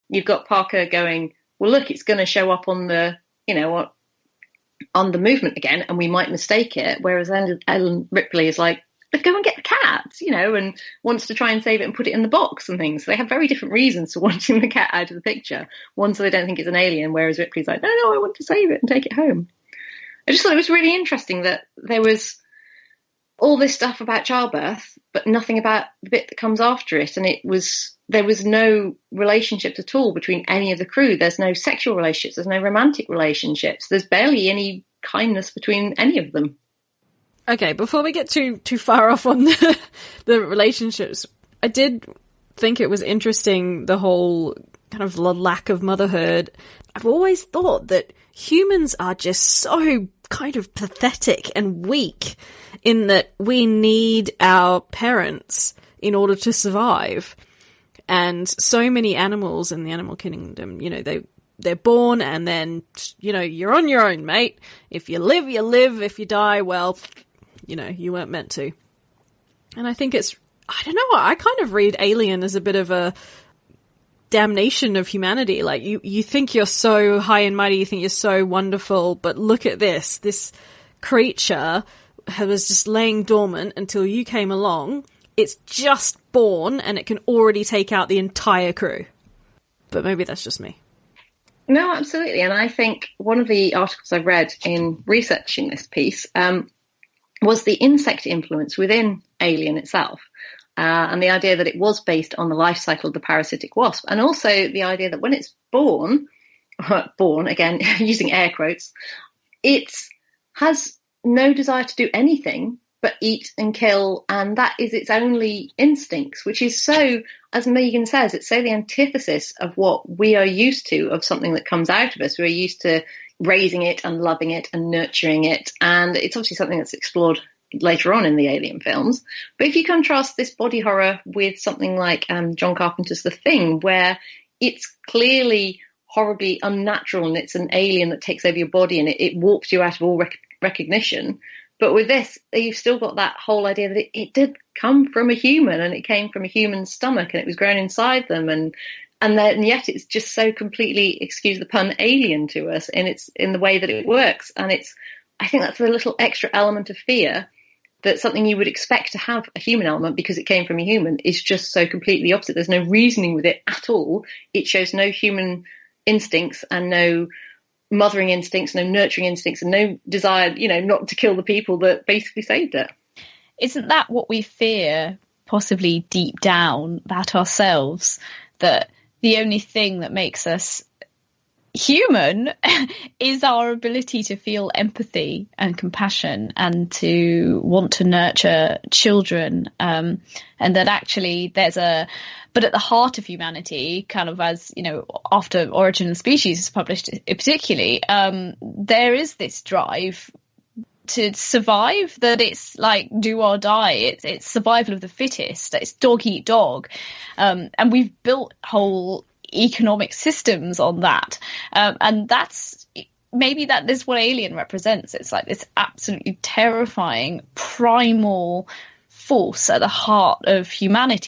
you've got Parker going, well, look, it's going to show up on the, on the movement again, and we might mistake it. Whereas Ellen Ripley is like, let's go and get the cat, and wants to try and save it and put it in the box and things. So they have very different reasons for wanting the cat out of the picture. One, so they don't think it's an alien, whereas Ripley's like, no, I want to save it and take it home. I just thought it was really interesting that there was all this stuff about childbirth, but nothing about the bit that comes after it. And there was no relationships at all between any of the crew. There's no sexual relationships. There's no romantic relationships. There's barely any kindness between any of them. Okay, before we get too far off on the relationships, I did think it was interesting, the whole kind of lack of motherhood. I've always thought that humans are just so kind of pathetic and weak in that we need our parents in order to survive. And so many animals in the animal kingdom, they're born and then, you're on your own, mate. If you live, you live. If you die, well, you weren't meant to. And I think I don't know, I kind of read Alien as a bit of a damnation of humanity. Like, you think you're so high and mighty, you think you're so wonderful, but look at this creature was just laying dormant until you came along. It's just born and it can already take out the entire crew. But maybe that's just me. No, absolutely. And I think one of the articles I read in researching this piece was the insect influence within Alien itself. And the idea that it was based on the life cycle of the parasitic wasp. And also the idea that when it's born, again, using air quotes, it has no desire to do anything but eat and kill. And that is its only instincts, which is so, as Megan says, it's so the antithesis of what we are used to of something that comes out of us. We're used to raising it and loving it and nurturing it. And it's obviously something that's explored later on in the Alien films. But if you contrast this body horror with something like John Carpenter's The Thing, where it's clearly horribly unnatural and it's an alien that takes over your body and it warps you out of all recognition. But with this, you've still got that whole idea that it did come from a human and it came from a human stomach and it was grown inside them. And yet it's just so completely, excuse the pun, alien to us in the way that it works. And I think that's a little extra element of fear, that something you would expect to have a human element because it came from a human is just so completely opposite. There's no reasoning with it at all. It shows no human instincts and no mothering instincts, no nurturing instincts, and no desire, not to kill the people that basically saved it. Isn't that what we fear, possibly deep down, about ourselves? That the only thing that makes us human is our ability to feel empathy and compassion and to want to nurture children, and that actually but at the heart of humanity, kind of as after Origin of Species is published particularly, there is this drive to survive, that it's like do or die, it's survival of the fittest, it's dog eat dog, and we've built whole economic systems on that, and maybe that is what Alien represents. It's like this absolutely terrifying primal force at the heart of humanity.